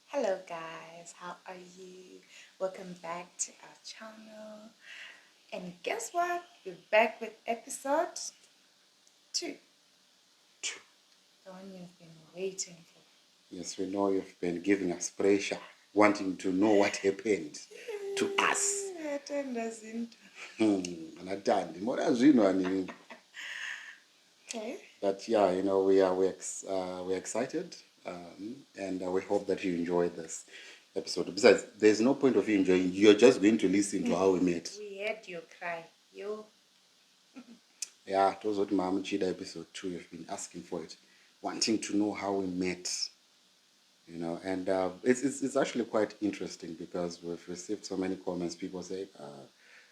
Hello guys, how are you? Welcome back to our channel. And guess what? We're back with episode 2. The one you've been waiting for. Yes, we know you've been giving us pressure, wanting to know what happened to us. Anatandi, mora zvino ani. Okay. But yeah, we're excited, and we hope that you enjoy this episode. Besides, there's no point of you enjoying. You're just going to listen to how we met. We heard your cry. You. Yeah, it was what Mama Chida episode 2. You've been asking for it, wanting to know how we met. And it's actually quite interesting because we've received so many comments. People say,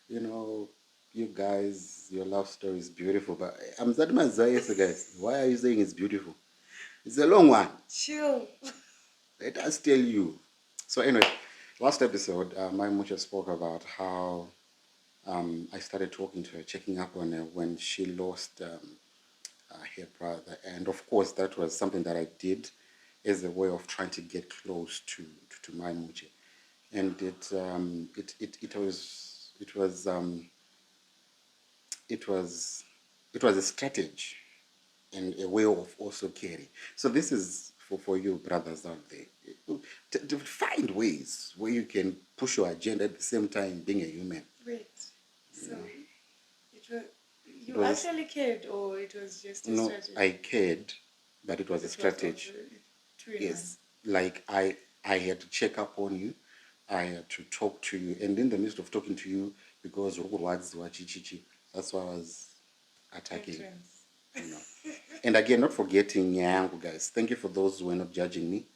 you know, you guys, your love story is beautiful. But I'm Zadman Zayas, guys. Why are you saying it's beautiful? It's a long one. Chill. Let us tell you. So anyway, last episode, my Muche spoke about how I started talking to her, checking up on her when she lost her brother, and of course that was something that I did as a way of trying to get close to my Muche, and it was a strategy and a way of also caring. So this is for you brothers out there, to find ways where you can push your agenda at the same time being a human. Wait. So it was you actually cared, or it was just a strategy? No, I cared, but it was a strategy. Yes, like I had to check up on you, I had to talk to you, and in the midst of talking to you, because that's why I was attacking. And again, not forgetting Nyangu, guys. Thank you for those who were not judging me.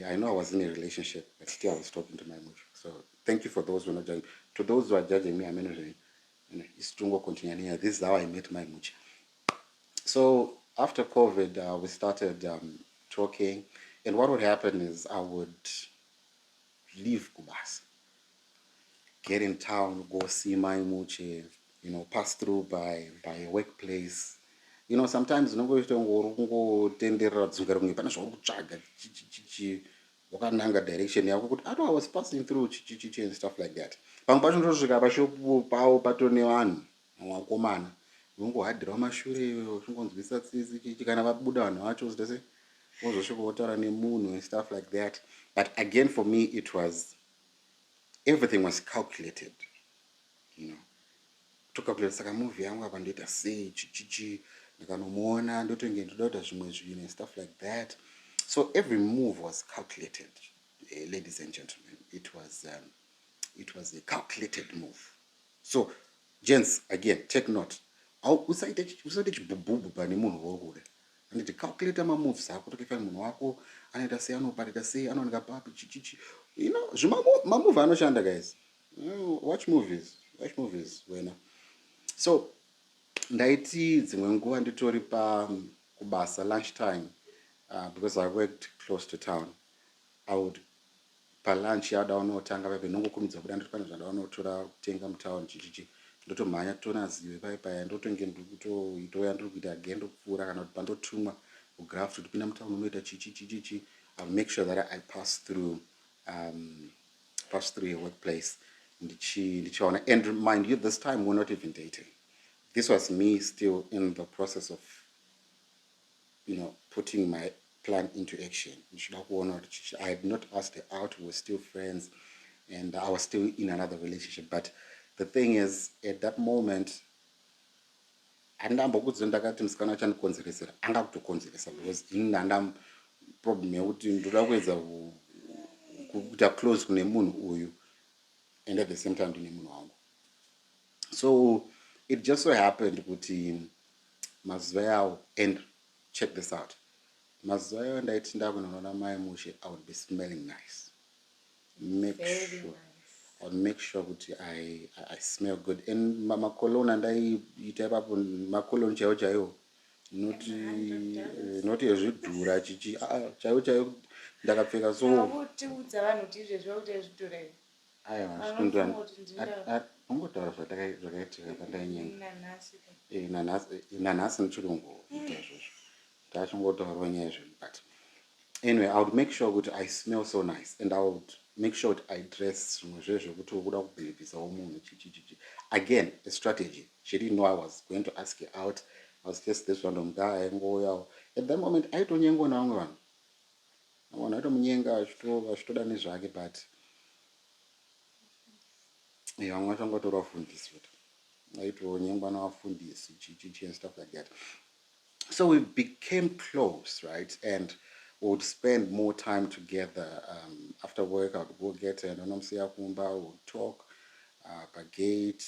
I know I was in a relationship, but still I was talking to my mother. So thank you for those who are not judging. To those who are judging me, I'm mentioning, it's Tungo continuing. This is how I met my Mucha. So after COVID, we started talking, and what would happen is I would leave Kubas, get in town, go see my Muche, pass through by a workplace. Sometimes unongoitenderera dzunga rimwe pane zvauri kutsvaga wakananga direction yako kuti I was passing through chichichi and stuff like that. Pamwe pacho ndosvika pashopu pavo patone vanhu vakomana unongohadhirawo mashure uchingonzwisa tsitsi chichi kana vabuda vanhu vacho zitese wozosvika wotaura nemunhu and stuff like that. But again, for me, everything was calculated, tokabvira saka movie yangu apa ndoita sei chichichi ndikanomuona ndotonge ndoda zvimwe zvinhu and stuff like that. So every move was calculated, ladies and gentlemen. It was a calculated move. So gents, again, take note. Usaite chibhubhubhu pane munhu wokure anditi calculate mamoves ako tokefa munhu wako anoita sei, anoparita sei, anooneka papi chichichi. Mamove anoshanda, guys. Watch movies wena. So ndaiti dzimwe nguva nditori kubasa lunchtime, because I worked close to town. I would palunch yada unotanga pepe nongokumidza kuda ndiri pane zvada unotora kutenga mutown chichichi ndotomhanya tona zive paipaya ndotonge ndikutoitoya ndiri kuita again ndopfuura kana kuti pandotumwa kugraph kuti pinda mutown unoita chichichichichi. I'll make sure that I pass through a workplace ndichiona. And mind you, this time we're not even dating. This was me still in the process of putting my plan into action. I had not asked her out. We were still friends, and I was still in another relationship. But the thing is, at that moment, andambokuti ndakati musikana achandikonzeresera anga kutokonzeresa, because ini ndanda problem yekuti ndoda kuedza kuita close kune munhu uyu and at the same time ndine munhu wangu. So it just so happened kuti mazuva yawo, and check this out, mazuva yawo ndaiti ndakunoona mai Muche, I would be smelling nice. I would make sure kuti I smell good. And makoloni andaiita ipapo makoloni chaiwo chaiwo, not ezvidhura chichi chaiwo chaiwo ndakapfeka so ungotaura zvakaitika pandainyenya nanhasi ndichiri kungoita izvozvo tachingotaurawo nyaya zvedu. But Anyway, I would make sure that I smell so nice, and I would make sure that I dress again, a strategy. She didn't know I was going to ask her out. I was just this random guy and go out. At that moment, I don't know. I don't know, but vamwe vatongotora vafundisi kuti aitonyengwa navafundisi chichichi and stuff like that. So we became close, right? And we would spend more time together. After work, I would go get an Onomsia Kumba, we would talk per gate,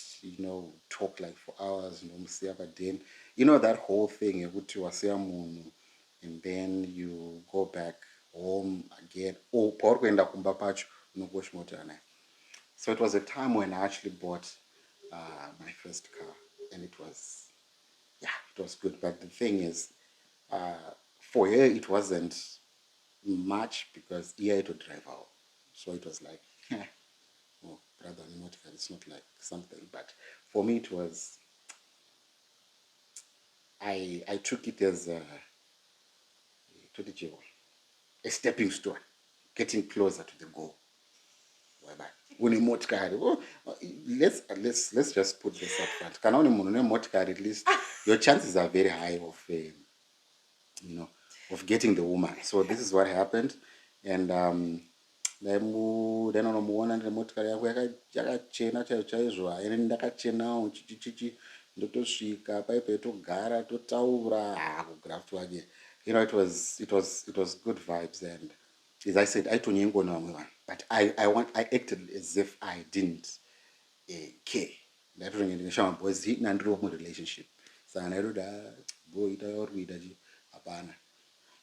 talk like for hours, then, that whole thing, and then you go back home again. Oh, so it was a time when I actually bought my first car, and it was, yeah, it was good. But the thing is, for her, it wasn't much because here it would drive out. So it was like, oh, brother, it's not like something. But for me, it was, I took it as a stepping stone, getting closer to the goal. When a motorcar, let's just put this up front. Can only motorcar, at least your chances are very high of getting the woman. So this is what happened, and ndanomuona ndine motikari yangu yakachena chaizvo haine ndakachenawo chichichichi ndotosvika paipo togara totaura kugraft wake. It was good vibes, and as I said, aitonyengona vamwe vanhu, but I acted as if I didn't care. Ndaitonyendeshama boys nandiri relationship saka ndaitoti boy itauri kuita chi hapana.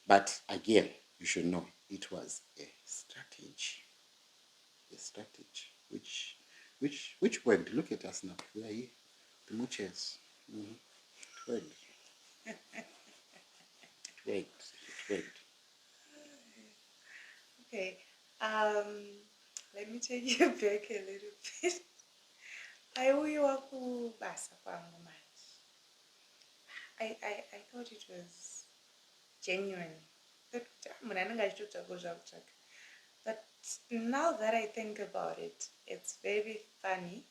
But again, you should know it was a strategy, which worked. Look at us now. We are here, the Muches. It worked. It worked. Okay. Let me take you back a little bit. Aiuyiwa kubasa kwangu manje. I thought it was genuine. But now that I think about it, it's very funny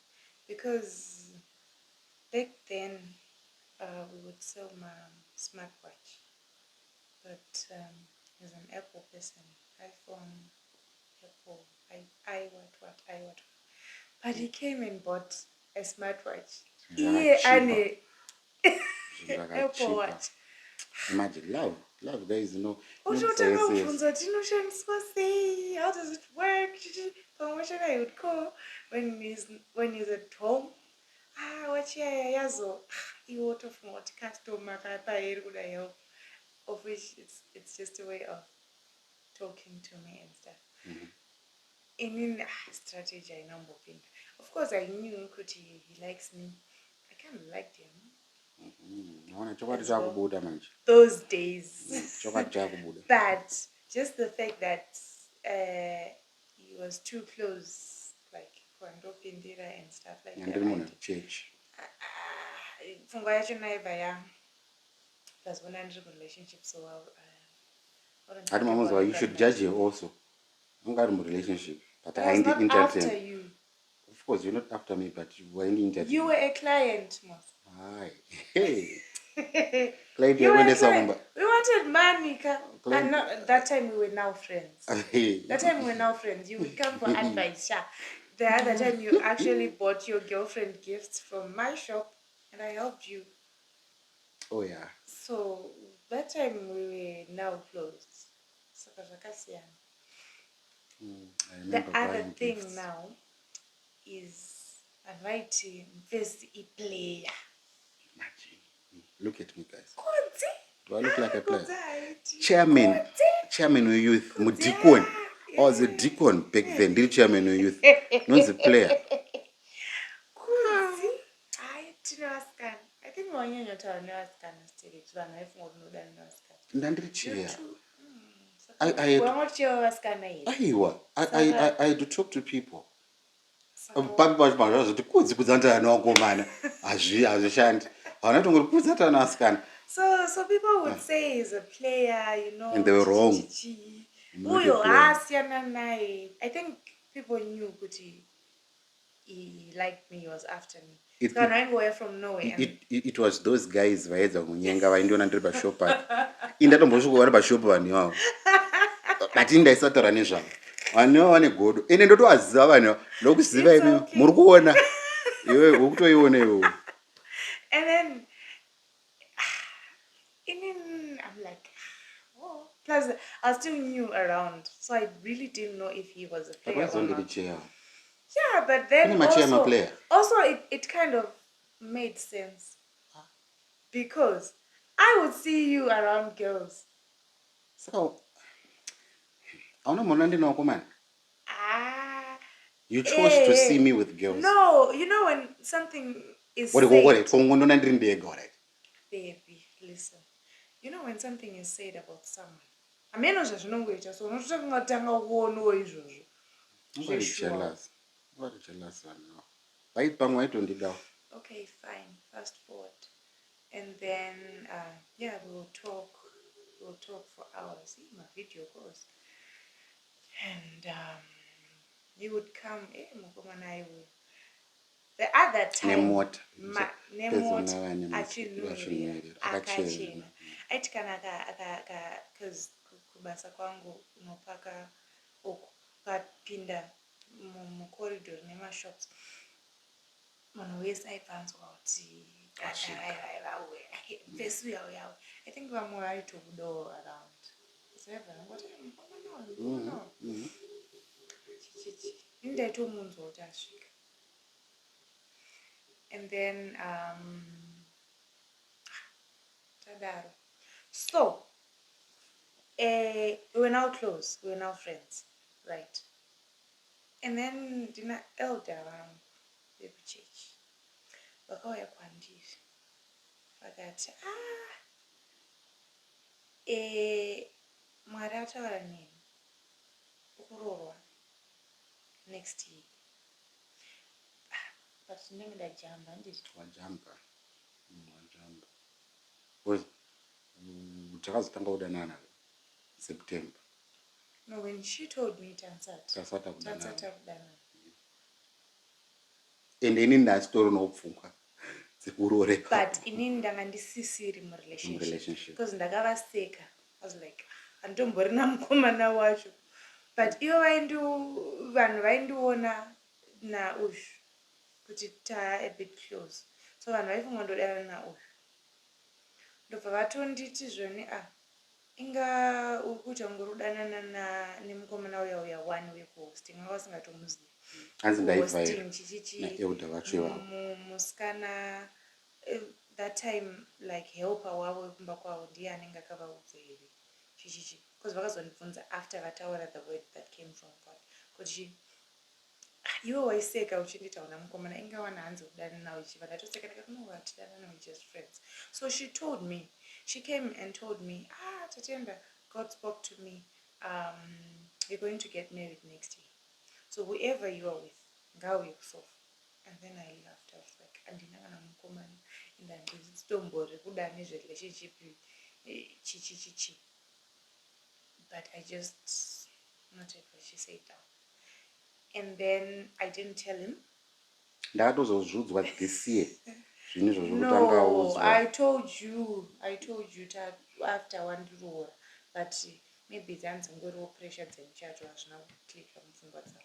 because back then we would sell my smartwatch, but as an Apple person, iPhone, Apple, what. But he came and bought a smartwatch. Yeah, Apple Watch. Imagine love guys, how does it work? Promotion I would call when he's at home. Watch yazo iwotofuna kuti customer kapaeri kudayo, of which it's just a way of talking to me and stuff. In strategy I number. Of course I knew he likes me. I kind of liked him. Those days. But just the fact that he was too close, like Kwando Pindira and stuff like that. Church. Plus, when I'm in a relationship, so you should judge him also. I'm not in a relationship, but I was not after you. Of course, you're not after me, but you were in interview. You were a client, Mos. Hi. Hey. You were a client. We wanted money. And not, that time we were now friends. That time we were now friends. You would come for advice. The other time you actually bought your girlfriend gifts from my shop and I helped you. Oh, yeah. So that time we were now closed. The other thing gifts. Now is writing first a player. Imagine. Look at me, guys. Do I look like a player? Chairman of youth, Mudikon. I was a deacon back then. Did chairman of youth? Not a player. I think one year you're telling us can still it. One I think more than us can. Nandri chair. I had to talk to people. So people would say he's a player, and they were wrong. Uyo asiyana naye. I think people knew kuti he liked me, he was after me. So I went from nowhere. It was those guys vaedza kunyenga vaindiona ndiri pashop apa. Indatombosvika vari pashop vanhu ivavo. But indaisataura nezvavo. Vanhu ivavo vane godo. Ine ndotovaziva vanhu ivavo. Ndokuziva imi muri kuona. Iwe ukutoiona iwewe. And then I'm like, oh. Plus, I still knew around, so I really didn't know if he was a player or not. Yeah, but then also it kind of made sense because I would see you around girls. So, you chose to see me with girls. No, you know when something is said. Baby, listen. You know when something is said about someone. I mean, so Nobody jealous. Nobody jealous. Okay, fine. Fast forward. And then, yeah, we'll talk for hours. See, my video goes. And he would come, the other time, because kubasa kwangu unopaka ukapinda mucorridor nemashops munhu wese aibvanzwa kuti vesi yavo I think vamwe vaitobudawo around indaitomuzwa kuti asvika. And then tadaro. So we were now close, we were now friends, right? And then dina elder vekuchechi vakauya kwandiri vakati Mwari ataura neni ukuroorwa next year. But ndinenge ndajamba handiti wajamba takazotanga kudanana September. No, when she told me tansata kudanana. And inini ndasitori nopfungwa dzekurore. But inini ndanga ndisisiri murelationship because ndakavaseka. I was like, andomborina mukomana wacho. But ivo vanhu vaindiona naushu kuti a bit close. So vanhu vaifunga ndodana naushu. Ndobva vatonditi zvoni inga urikuti ungorudanana nemukomana uya one week hosting anga vasingatomuzivi. Hosting chichichi musikana that time like helper wavo wekumba kwavo ndiye anenge akavaudza here chichichi because vakazondibvunza after vataura the word that came from God kuti iwe waiseka uchindita una mukomana inga wana hanzi kudana nawo ichiva ndatoseka ndakati no watidana nawo just friends. So she told me, she came and told me, Tatenda, God spoke to me, you're going to get married next year. So whoever you are with, ngawe yourself. And then I laughed. I was like, andinanga mukomana indanditombori kuda nezverelationship chichichichi. But I just noted what she said down. And then I didn't tell him. Ndakatozozvudzwa this year. No, I told you after one roar, but maybe it's ngoriwo pressure dzemuchato hazvina kuklika mupfungwa dzavo.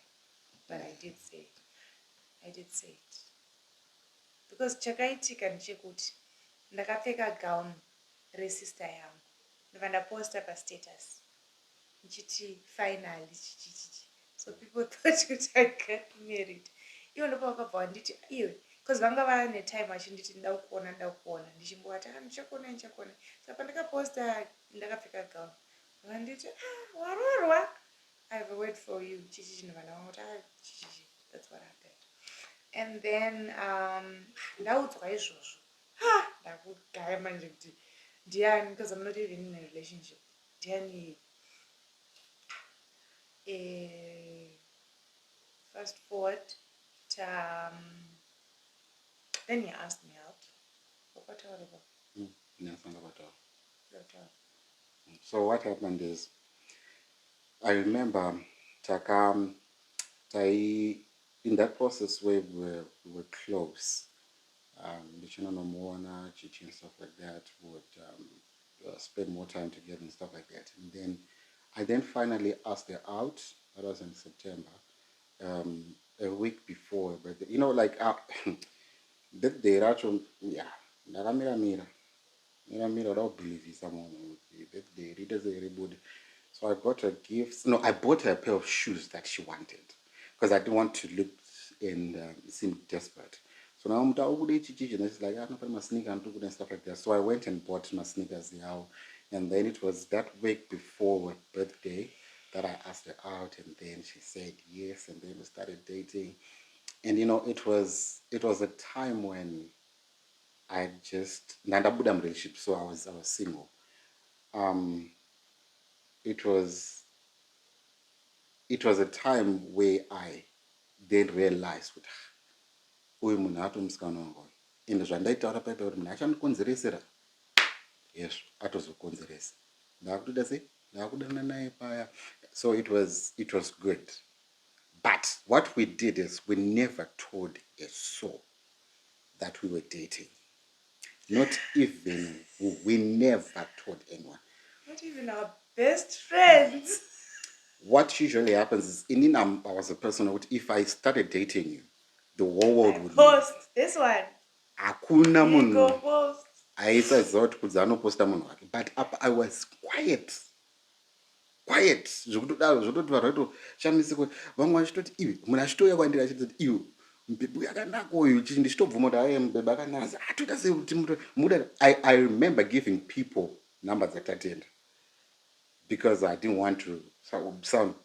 But I did say it. Because chakaitika ndechekuti ndakapfeka gown resister yangu ndobva ndaposta pastatus ndichiti finally chichichichi. So people thought kuti I got married. Ivo ndopa vakabva vanditi iwe because vanga vane time vachinditi ndakuona ndichimbovati ndichakuona. Saka ndakaposta ndakapfeka gown vanditi waroorwa, I have a word for you chichichi ndobva ndavati chichichi. That's what happened. And then ndaudzwa izvozvo ndakugaya manje kuti ndiani because I'm not even in a relationship. Ndiani fast forward then he asked me out. So what happened is I remember Takam Tai in that process where we were close. Lichina Nomona, Chichi and stuff like that would spend more time together and stuff like that. And then I then finally asked her out. That was in September, a week before her birthday. You know, like birthday, actually, yeah, Naramira Mira. Mira Mira, don't believe someone birthday, it is a reboot. So I got her gifts. No, I bought her a pair of shoes that she wanted because I didn't want to look and seem desperate. So now I'm and it's like, I don't my sneaker and stuff like that. So I went and bought my sneakers now. And then it was that week before her birthday that I asked her out, and then she said yes, and then we started dating. And it was a time when I just Nandabuda relationship, so I was single. Um, it was it was a time where I then realized kuti uyu munhu atomusikana wangu ende zvandaitaura paita kuti munhu achandikonzeresera yes atozokonzeresa ndaakutoda sei ndaakudana naye paya. So it was good, but what we did is we never told a soul that we were dating. Not even we never told anyone. Not even our best friends. What usually happens is, I was a person who, if I started dating you, the whole world would post this one. Hakuna You go munhu post. aisaziva kuti kudzi anoposta munhu wake, but apa I was quiet zvekutodaro zvototi vanhu vaitoshamisa kuti vamwe vachitoti iwe munhu achitouya kwandiri achitoti iwe mubhebhi yakanaka uyu chichi ndichitobvuma kuti aye mubhebhi akanaka atoita sei kuti muda. I remember giving people numbers dzatatenda because I didn't want to sound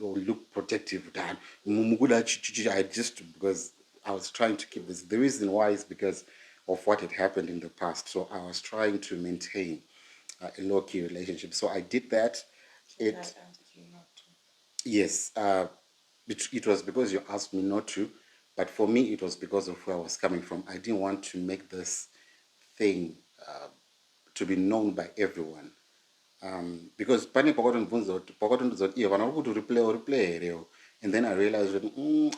or look protective. I just because I was trying to keep this. The reason why is because of what had happened in the past. So I was trying to maintain a low-key relationship. So I did that. So that asked you not to. Yes, it was because you asked me not to, but for me it was because of where I was coming from. I didn't want to make this thing to be known by everyone. Because pani pakatondibvunza kuti pakatondidza kuti iye vana uri kuti replay hereo, and then I realized that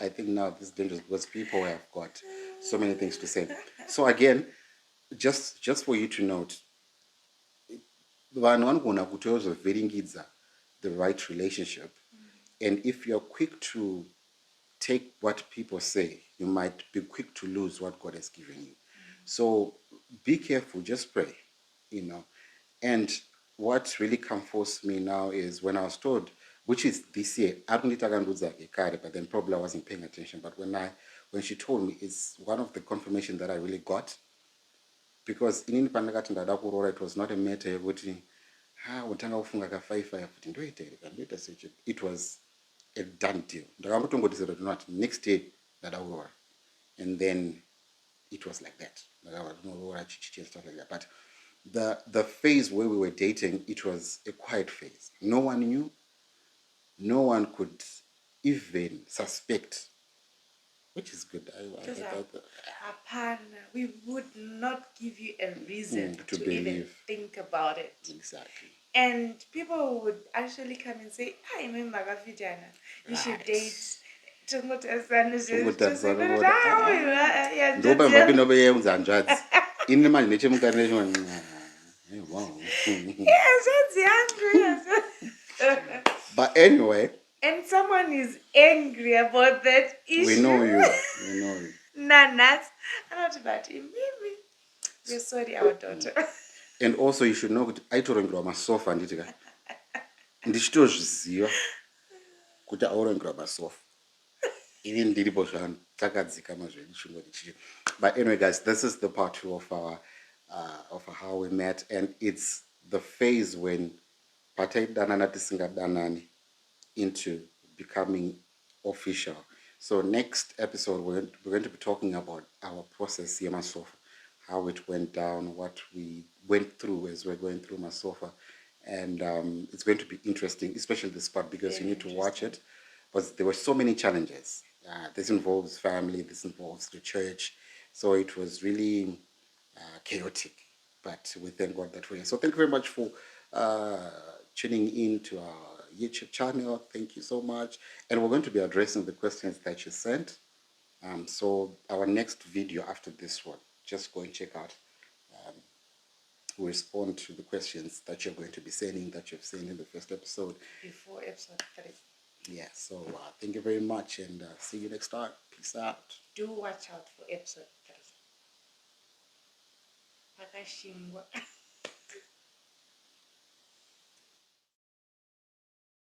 I think now this is dangerous because people have got so many things to say. So again, just for you to note, vanhu vanogona kuti wazovhiringidza the right relationship, and if you're quick to take what people say, you might be quick to lose what God has given you. So be careful, just pray, And what really comforts me now is when I was told, which is this year, but then probably I wasn't paying attention. But when she told me, it's one of the confirmation that I really got. Because in Pandakati ndada kurora, it was not a matter of what utanga kufunga ka 5 kuti ndoita here kandoita secho. It was a done deal. Ndakangotongodisera kuti not next day ndada kurora. And then it was like that. Stuff like that. But the phase where we were dating, it was a quiet phase. No one knew. No one could even suspect, which is good. We would not give you a reason to even think about it. Exactly. And people would actually come and say, I remember Gafidana, you should date. But anyway. And someone is angry about that issue. We know you. Nanas. We're sorry, our daughter. And also you should know that I told you masofa nditika. Ndichitozviziva kuti aurongera masofa. Even ndiripo takadzika mazvechishungu ndichi. But anyway, guys, this is the part 2 of our of how we met, and it's the phase when pataidanana tisingadanani into becoming official. So next episode we're going to be talking about our process Masofa, how it went down, what we went through as we're going through Masofa, and it's going to be interesting, especially this part because you need to watch it, because there were so many challenges. This involves family, this involves the church, so it was really chaotic, but we thank God that way. So thank you very much for tuning in to our YouTube channel. Thank you so much. And we're going to be addressing the questions that you sent. So our next video after this one, just go and check out. We'll respond to the questions that you're going to be sending, that you've seen in the first episode. Before episode 3. Yeah, so thank you very much, and see you next time. Peace out. Do watch out for episode 3. Pakashingwa.